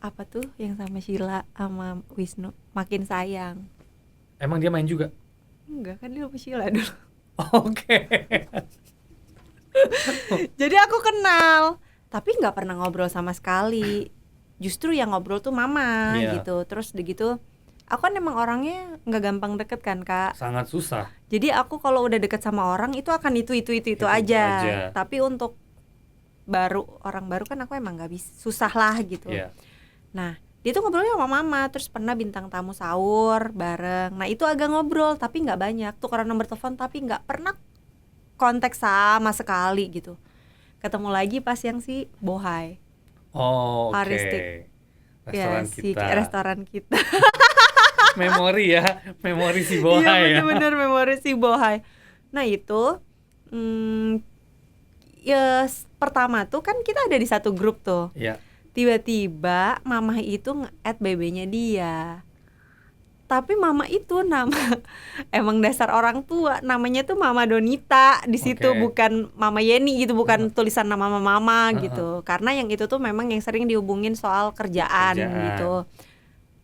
apa tuh yang sama Sheila sama Wisnu, Makin Sayang. Emang dia main juga? Enggak, kan dia sama Sheila dulu. Oke. Jadi aku kenal, tapi nggak pernah ngobrol sama sekali. Justru yang ngobrol tuh mama gitu. Terus udah gitu, aku kan emang orangnya nggak gampang deket kan Kak. Sangat susah. Jadi aku kalau udah deket sama orang itu akan itu aja. Tapi untuk orang baru kan aku emang nggak bisa, susah lah gitu. Nah dia tuh ngobrolnya sama mama, terus pernah bintang tamu sahur bareng. Nah itu agak ngobrol tapi nggak banyak, tukeran nomor telepon tapi nggak pernah kontak sama sekali gitu. Ketemu lagi pas yang si Bohai. Oh oke. Restoran kita. Memori si Bohai ya. Iya bener memori si Bohai. Nah itu ya pertama tuh kan kita ada di satu grup tuh. Iya. Tiba-tiba mama itu nge-add BB-nya dia. Tapi mama itu emang dasar orang tua, namanya tuh Mama Donita di situ, bukan Mama Yeni gitu, bukan tulisan nama mama gitu. Karena yang itu tuh memang yang sering dihubungin soal kerjaan gitu.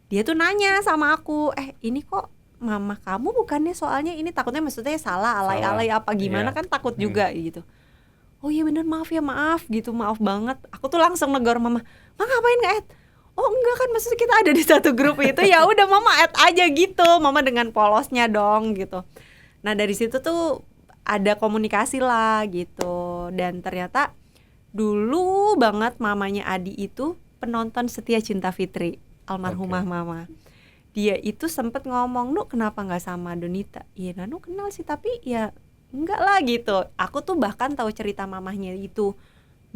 Dia tuh nanya sama aku, ini kok mama kamu bukannya, soalnya ini takutnya maksudnya salah alay-alay apa gimana kan takut juga gitu. Oh iya bener, maaf gitu, maaf banget. Aku tuh langsung negor mama ngapain nge-add? Oh enggak kan, maksudnya kita ada di satu grup itu, ya udah mama add aja gitu, mama dengan polosnya dong gitu. Nah dari situ tuh ada komunikasi lah gitu. Dan ternyata dulu banget mamanya Adi itu penonton setia Cinta Fitri, almarhumah mama. Dia itu sempet ngomong, "Nu kenapa nggak sama Donita?" Iya Nanu kenal sih, tapi ya enggak lah gitu. Aku tuh bahkan tahu cerita mamahnya itu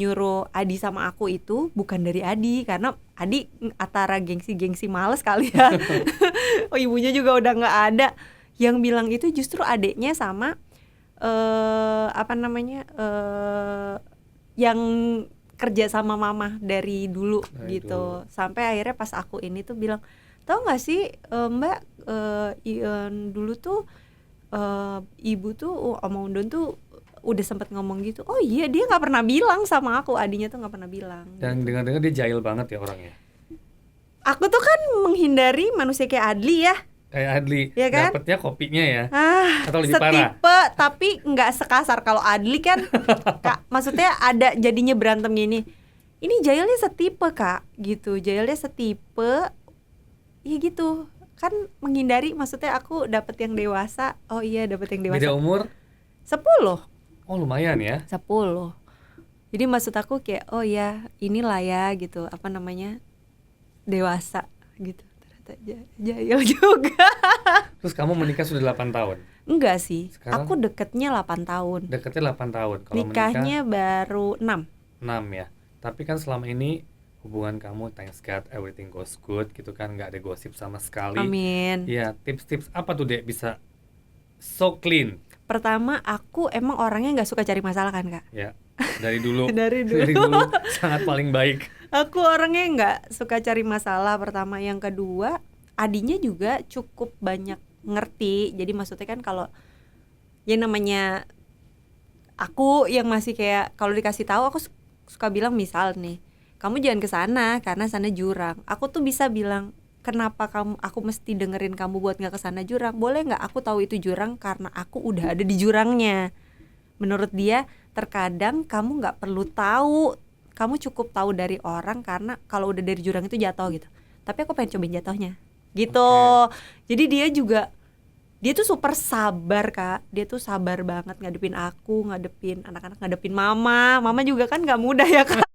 nyuruh Adi sama aku itu bukan dari Adi, karena Adi antara gengsi males kali ya. Oh ibunya juga udah nggak ada. Yang bilang itu justru adeknya sama yang kerja sama mama dari dulu gitu. Sampai akhirnya pas aku ini tuh bilang, tahu nggak sih Mbak, dulu tuh ibu tuh Om Undon tuh udah sempet ngomong gitu. Oh iya, dia nggak pernah bilang sama aku, Adinya tuh nggak pernah bilang. Dan gitu. dengar-dengar dia jahil banget ya orangnya. Aku tuh kan menghindari manusia kayak Adli ya. Kayak Adli, ya kan? Dapetnya kopinya ya. Atau lebih parah? Setipe, tapi nggak sekasar kalau Adli kan. Kak, maksudnya ada jadinya berantem gini. Ini jahilnya setipe Kak, gitu. Jahilnya setipe, ya gitu. Kan menghindari, maksudnya aku dapet yang dewasa. Oh iya, dapet yang dewasa. Beda umur? 10. Oh lumayan ya. 10. Jadi maksud aku kayak oh ya inilah ya gitu, apa namanya, dewasa gitu. Ternyata jahil juga. Terus kamu menikah sudah 8 tahun? Enggak sih, Sekarang aku deketnya 8 tahun. deketnya 8 tahun. Kalau Nikahnya menikah baru 6. 6 ya. Tapi kan selama ini hubungan kamu thanks God everything goes good gitu kan, nggak ada gosip sama sekali. Amin. Iya, tips-tips apa tuh Dek bisa so clean? Pertama, aku emang orangnya nggak suka cari masalah kan kak. Ya, dari dulu Dari dulu. dari dulu sangat paling baik. Aku orangnya nggak suka cari masalah pertama. Yang kedua, adinya juga cukup banyak ngerti. Jadi maksudnya kan kalau ya namanya aku yang masih kayak kalau dikasih tahu aku suka bilang misal nih, kamu jangan ke sana karena sana jurang. Aku tuh bisa bilang, kenapa aku mesti dengerin kamu buat nggak ke sana jurang? Boleh nggak aku tahu itu jurang karena aku udah ada di jurangnya. Menurut dia, terkadang kamu nggak perlu tahu, kamu cukup tahu dari orang karena kalau udah dari jurang itu jatuh gitu. Tapi aku pengen cobain jatuhnya, gitu. Jadi dia tuh super sabar kak, dia tuh sabar banget ngadepin aku, ngadepin anak-anak, ngadepin mama juga kan nggak mudah ya kak.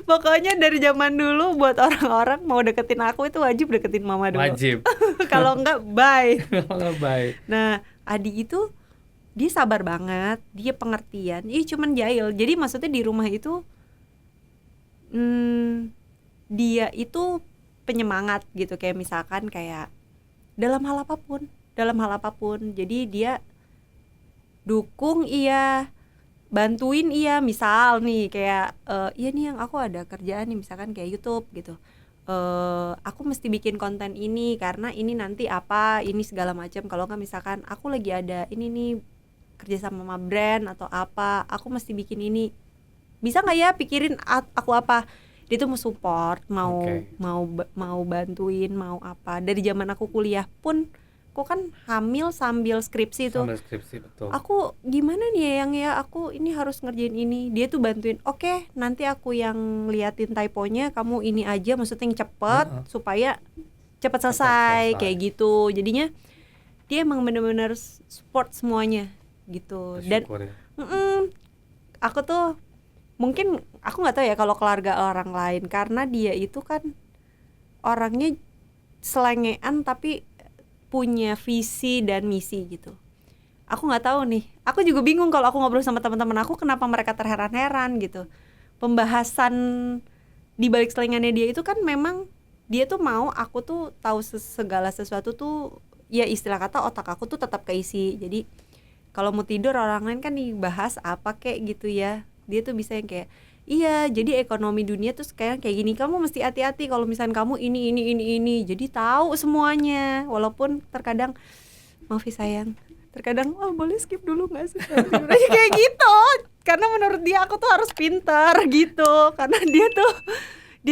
Pokoknya dari zaman dulu buat orang-orang mau deketin aku itu wajib deketin mama dulu. Wajib. Kalau enggak bye. Kalau baik. Nah Adi itu dia sabar banget, dia pengertian, cuman jahil. Jadi maksudnya di rumah itu dia itu penyemangat gitu, kayak misalkan kayak dalam hal apapun. Jadi dia dukung iya, bantuin iya. Misal nih kayak iya nih yang aku ada kerjaan nih misalkan kayak YouTube gitu, aku mesti bikin konten ini karena ini nanti apa ini segala macam. Kalau nggak misalkan aku lagi ada ini nih kerja sama brand atau apa, aku mesti bikin ini, bisa nggak ya pikirin aku apa. Dia tuh mau support, mau bantuin, mau apa. Dari zaman aku kuliah pun, aku kan hamil sambil skripsi tuh. Sambil skripsi, betul. Aku gimana nih ya aku ini harus ngerjain ini. Dia tuh bantuin. Oke, nanti aku yang liatin typonya, kamu ini aja, maksudnya yang cepet supaya cepet selesai kayak gitu. Jadinya dia emang bener-bener support semuanya gitu. Dan aku tuh mungkin aku nggak tahu ya kalau keluarga orang lain, karena dia itu kan orangnya selengean tapi punya visi dan misi gitu. Aku nggak tahu nih, aku juga bingung kalau aku ngobrol sama teman-teman aku kenapa mereka terheran-heran gitu. Pembahasan di balik selengannya dia itu kan memang dia tuh mau aku tuh tahu segala sesuatu tuh, ya istilah kata otak aku tuh tetap keisi. Jadi kalau mau tidur orang lain kan dibahas apa kayak gitu ya, dia tuh bisa yang kayak iya jadi ekonomi dunia tuh sekarang kayak gini, kamu mesti hati-hati kalau misalnya kamu ini, jadi tahu semuanya. Walaupun terkadang maaf ya sayang, terkadang boleh skip dulu nggak sih kayak gitu, karena menurut dia aku tuh harus pintar gitu, karena dia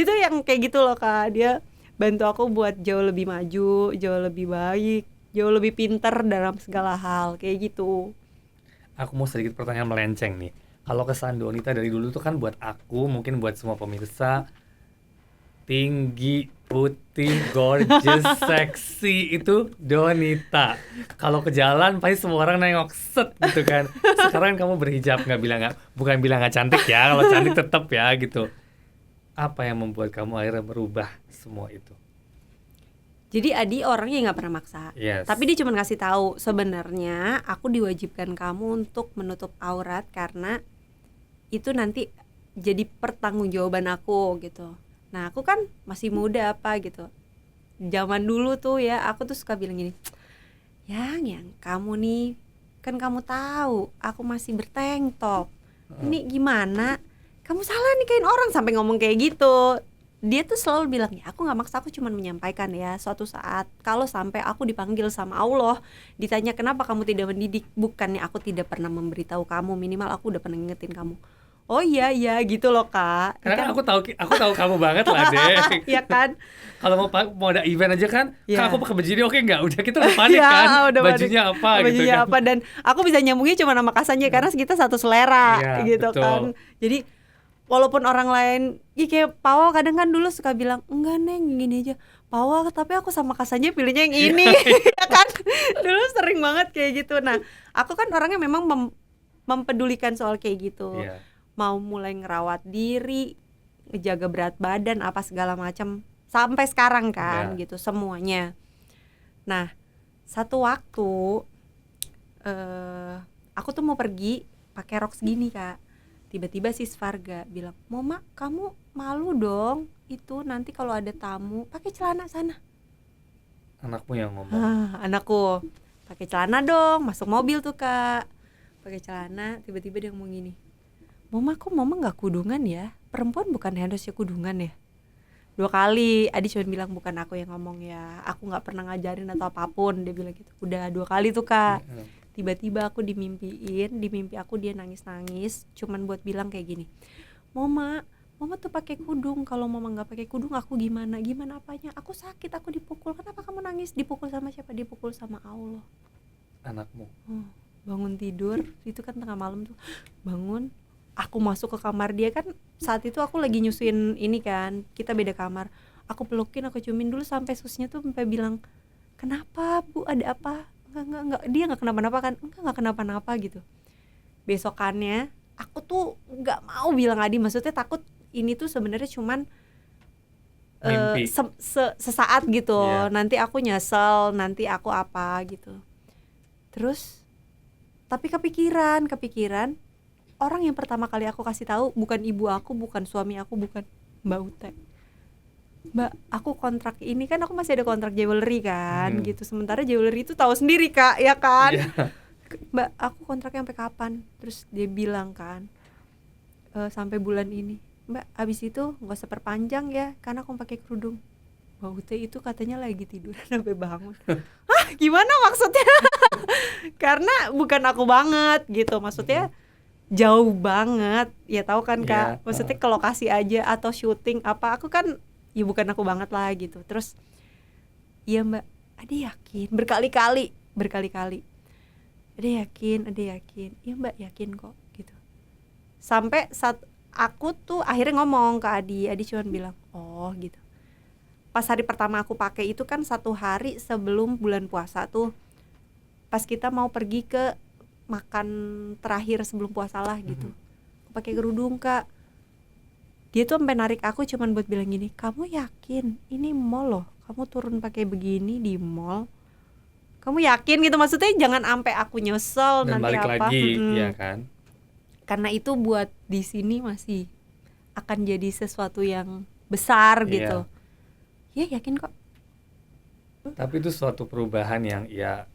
tuh yang kayak gitu loh kak. Dia bantu aku buat jauh lebih maju, jauh lebih baik, jauh lebih pintar dalam segala hal kayak gitu. Aku mau sedikit pertanyaan melenceng nih. Kalau kesan Donita dari dulu tuh kan buat aku, mungkin buat semua pemirsa, tinggi, putih, gorgeous, seksi itu Donita. Kalau ke jalan pasti semua orang nengok set gitu kan. Sekarang kamu berhijab, bukan bilang nggak cantik ya, kalau cantik tetap ya gitu. Apa yang membuat kamu akhirnya berubah semua itu? Jadi Adi orangnya nggak pernah maksa, tapi dia cuma ngasih tahu sebenarnya aku diwajibkan kamu untuk menutup aurat karena itu nanti jadi pertanggungjawaban aku gitu. Nah aku kan masih muda apa gitu. Zaman dulu tuh ya aku tuh suka bilang gini, yang kamu nih kan kamu tahu aku masih bertank top. Ini gimana? Kamu salah nikahin orang, sampai ngomong kayak gitu. Dia tuh selalu bilang ya aku nggak maksa, aku cuma menyampaikan ya suatu saat kalau sampai aku dipanggil sama Allah ditanya kenapa kamu tidak mendidik, bukannya aku tidak pernah memberitahu kamu, minimal aku udah pernah ngingetin kamu. Oh iya gitu loh kak. Karena kan aku tahu kamu banget lah deh. Iya kan. Kalau mau ada event aja kan, Kak aku pakai baju ini oke nggak? Udah kita udah panik kan. Bajunya apa gitu kan. Apa, dan aku bisa nyambungnya cuma nama kasannya karena kita satu selera gitu betul. Kan. Jadi walaupun orang lain kayak Pawa kadang kan dulu suka bilang enggak Neng gini aja Pawa, tapi aku sama kasannya pilihnya yang ini. Ya kan. Dulu sering banget kayak gitu. Nah aku kan orangnya memang mempedulikan soal kayak gitu. mau mulai ngerawat diri, ngejaga berat badan apa segala macam sampai sekarang kan gitu semuanya. Nah, satu waktu aku tuh mau pergi pakai rok segini Kak. Tiba-tiba si Svarga bilang, "Mama, kamu malu dong itu nanti kalau ada tamu pakai celana sana." Anakmu yang ngomong. Anakku pakai celana dong, masuk mobil tuh Kak. Pakai celana, tiba-tiba dia ngomong gini, "Mama, kok mama nggak kudungan ya? Perempuan bukan harusnya kudungan ya?" 2 kali. Adi cuma bilang bukan aku yang ngomong ya, aku nggak pernah ngajarin atau apapun, dia bilang gitu. Udah 2 kali tuh Kak. Tiba-tiba aku di mimpi aku dia nangis-nangis, cuman buat bilang kayak gini, Mama tuh pakai kudung, kalau mama nggak pakai kudung aku gimana apanya, aku sakit, aku dipukul, kenapa kamu nangis? Dipukul sama siapa? Dipukul sama Allah. Anakmu. Bangun tidur, itu kan tengah malam tuh, bangun, aku masuk ke kamar dia kan, saat itu aku lagi nyusuin ini kan, kita beda kamar, aku pelukin, aku ciumin dulu sampai susnya tuh sampai bilang, kenapa Bu, ada apa? Enggak, dia nggak kenapa-napa kan? Enggak kenapa-napa gitu. Besokannya aku tuh nggak mau bilang Adi, maksudnya takut ini tuh sebenarnya cuman sesaat gitu, nanti aku nyesel, nanti aku apa gitu. Terus tapi kepikiran orang yang pertama kali aku kasih tahu bukan ibu aku, bukan suami aku, bukan Mbak Ute. Mbak, aku kontrak ini kan, aku masih ada kontrak jewelry kan gitu, sementara jewelry itu tahu sendiri Kak, ya kan? Mbak, aku kontraknya sampai kapan? Terus dia bilang kan, sampai bulan ini. Mbak, abis itu nggak usah perpanjang ya, karena aku pakai kerudung. Mbak Ute itu katanya lagi tidur sampai bangun. Hah, gimana maksudnya? Karena bukan aku banget gitu, maksudnya jauh banget, ya tahu kan Kak, maksudnya ke lokasi aja atau syuting apa, aku kan ya bukan aku banget lah gitu. Terus iya Mbak, Ade yakin, berkali-kali Ade yakin, iya Mbak yakin kok gitu. Sampai saat aku tuh akhirnya ngomong ke Adi cuma bilang, oh gitu. Pas hari pertama aku pakai itu kan 1 hari sebelum bulan puasa tuh, pas kita mau pergi ke makan terakhir sebelum puasa lah gitu, aku pakai kerudung Kak. Dia tuh sampai narik aku cuman buat bilang gini, kamu yakin ini mall loh, kamu turun pakai begini di mall, kamu yakin gitu, maksudnya jangan sampai aku nyesel dan nanti balik apa lagi, ya kan? Karena itu buat di sini masih akan jadi sesuatu yang besar gitu. Ya yakin kok. Tapi itu suatu perubahan yang ya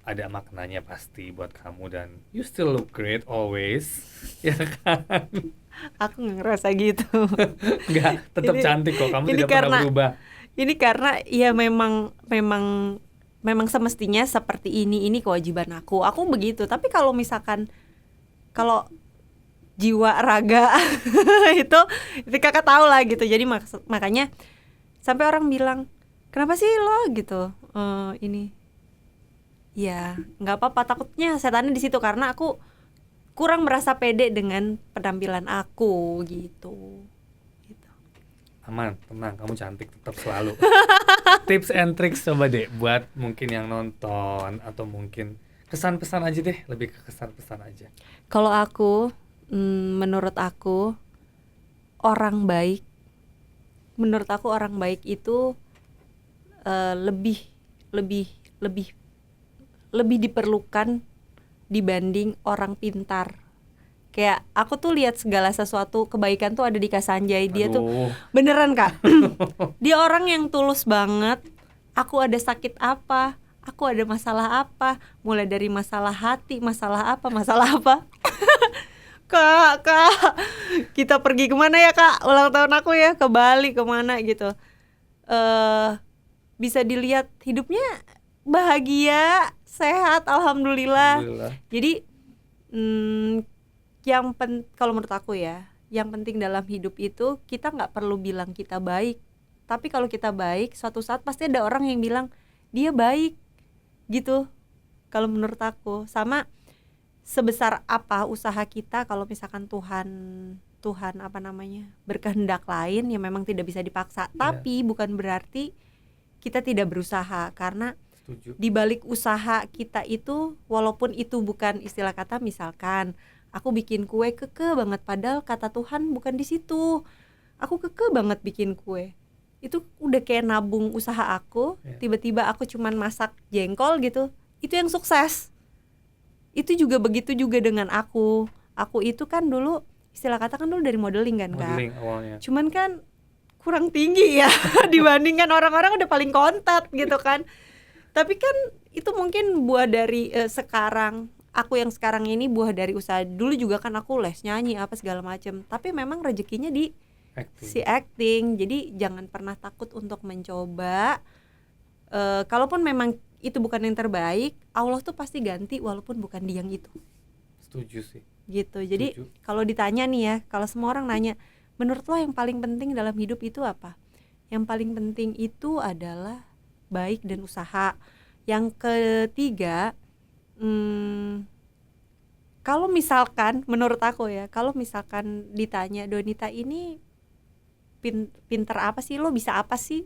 ada maknanya pasti buat kamu, dan you still look great always, ya kan? Aku nggak ngerasa gitu. Nggak, tetap cantik kok, kamu tidak pernah berubah. Ini karena ya memang semestinya seperti ini kewajiban aku begitu. Tapi kalau misalkan kalau jiwa raga itu Kakak tahu lah gitu. Jadi makanya sampai orang bilang, kenapa sih lo gitu ini ya nggak apa-apa, takutnya setannya di situ karena aku kurang merasa pede dengan penampilan aku gitu. Aman, tenang, kamu cantik tetap selalu. Tips and tricks coba deh buat mungkin yang nonton, atau mungkin kesan-pesan aja deh, lebih ke kesan-pesan aja. Kalau aku menurut aku orang baik itu lebih diperlukan dibanding orang pintar. Kayak aku tuh lihat segala sesuatu kebaikan tuh ada di Kak Sanjay. Dia tuh beneran Kak. Dia orang yang tulus banget. Aku ada sakit apa, aku ada masalah apa, mulai dari masalah hati, masalah apa Kak, kita pergi kemana ya Kak, ulang tahun aku ya, ke Bali kemana gitu. Bisa dilihat hidupnya bahagia, sehat, alhamdulillah. Jadi kalau menurut aku ya, yang penting dalam hidup itu kita nggak perlu bilang kita baik, tapi kalau kita baik, suatu saat pasti ada orang yang bilang dia baik gitu. Kalau menurut aku, sama sebesar apa usaha kita, kalau misalkan Tuhan berkehendak lain, ya memang tidak bisa dipaksa. Tapi bukan berarti kita tidak berusaha, karena di balik usaha kita itu, walaupun itu bukan istilah kata misalkan Aku bikin kue keke banget, padahal kata Tuhan bukan di situ. Aku keke banget bikin kue. Itu udah kayak nabung usaha aku. Tiba-tiba aku cuman masak jengkol gitu. Itu yang sukses. Itu juga begitu juga dengan aku. Aku itu kan dulu, istilah kata kan dulu dari modeling kan, modeling Kak. Awalnya. Cuman kan kurang tinggi ya dibandingkan orang-orang udah paling kontak gitu kan. Tapi kan itu mungkin buah dari sekarang. Aku yang sekarang ini buah dari usaha. Dulu juga kan aku les nyanyi apa segala macem. Tapi memang rezekinya di si acting. Jadi jangan pernah takut untuk mencoba. Kalaupun memang itu bukan yang terbaik, Allah tuh pasti ganti walaupun bukan dia yang itu. Setuju sih. Gitu. Jadi kalau ditanya nih ya, kalau semua orang nanya, menurut lo yang paling penting dalam hidup itu apa? Yang paling penting itu adalah baik dan usaha. Yang ketiga, kalau misalkan menurut aku ya, kalau misalkan ditanya, Donita ini pinter apa sih, lo bisa apa sih?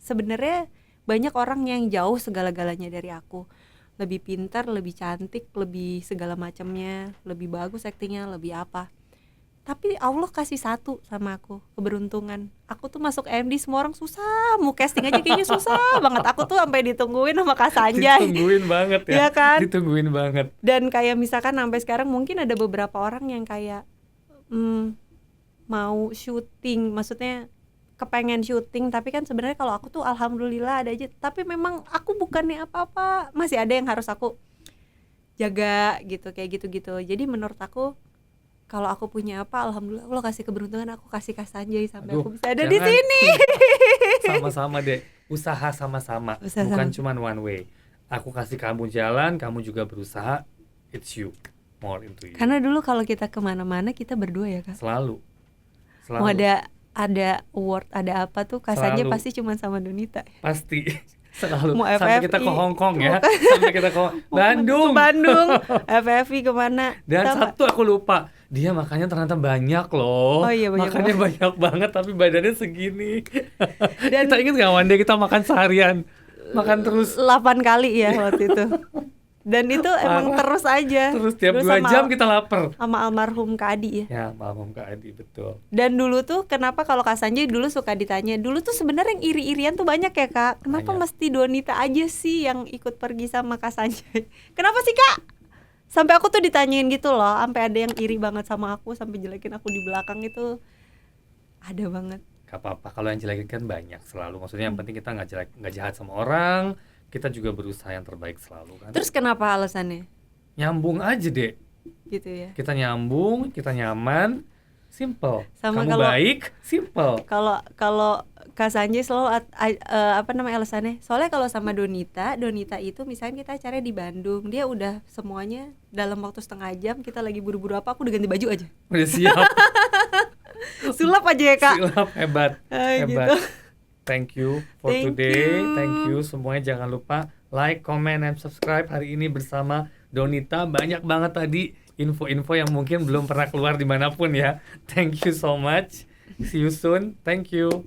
Sebenarnya banyak orang yang jauh segala-galanya dari aku. Lebih pintar, lebih cantik, lebih segala macamnya, lebih bagus aktingnya, lebih apa. Tapi Allah kasih satu sama aku, keberuntungan. Aku tuh masuk MD, semua orang susah, mau casting aja kayaknya susah banget. Aku tuh sampai ditungguin sama Kak Sanjay. Ditungguin banget ya. Iya kan? Ditungguin banget. Dan kayak misalkan sampai sekarang mungkin ada beberapa orang yang kayak mau syuting, maksudnya kepengen syuting, tapi kan sebenarnya kalau aku tuh alhamdulillah ada aja. Tapi memang aku bukannya apa-apa, masih ada yang harus aku jaga gitu, kayak gitu-gitu. Jadi menurut aku, kalau aku punya apa, alhamdulillah Allah kasih keberuntungan, aku kasih Kak Sanjay sampai aku bisa ada di sini. Sama-sama deh, usaha sama-sama, bukan cuman one way. Aku kasih kamu jalan, kamu juga berusaha, it's you, more into you. Karena dulu kalau kita kemana-mana kita berdua ya Kak. Selalu. Mau ada award, ada apa tuh, Kak Sanjay pasti cuma sama Donita. Pasti. Selalu. Mau sampai FFI, kita ke Hong Kong ya, sampai kita ke Bandung, FFI kemana. Dan satu aku lupa, dia makannya ternyata banyak loh. Oh iya, makannya banyak banget tapi badannya segini. Dan kita ingat gak one day kita makan seharian, makan terus 8 kali ya waktu itu. Dan itu emang terus aja. Terus tiap 2 jam kita lapar. Sama almarhum Kak Adi ya. Ya, almarhum Kak Adi, betul. Dan dulu tuh kenapa kalau Kak Sanjay dulu suka ditanya, dulu tuh sebenarnya yang iri-irian tuh banyak ya Kak. Kenapa mesti Donita aja sih yang ikut pergi sama Kak Sanjay? Kenapa sih Kak? Sampai aku tuh ditanyain gitu loh, sampai ada yang iri banget sama aku, sampai jelekin aku di belakang itu ada banget. Gak apa-apa, kalau yang jelekin kan banyak selalu. Maksudnya yang penting kita nggak jahat sama orang. Kita juga berusaha yang terbaik selalu kan. Terus kenapa alasannya? Nyambung aja deh. Gitu ya. Kita nyambung, kita nyaman, simple. Sama kamu baik, simple. Kalau Kak Sanjay selalu apa namanya alasannya? Soalnya kalau sama Donita itu misalnya kita acaranya di Bandung, dia udah semuanya dalam waktu setengah jam, kita lagi buru-buru apa, aku udah ganti baju aja. Udah siap. Sulap aja ya Kak. Sulap, hebat. Gitu. Thank you for today. Thank you semuanya, jangan lupa like, comment, and subscribe hari ini bersama Donita. Banyak banget tadi info-info yang mungkin belum pernah keluar dimanapun ya. Thank you so much. See you soon. Thank you.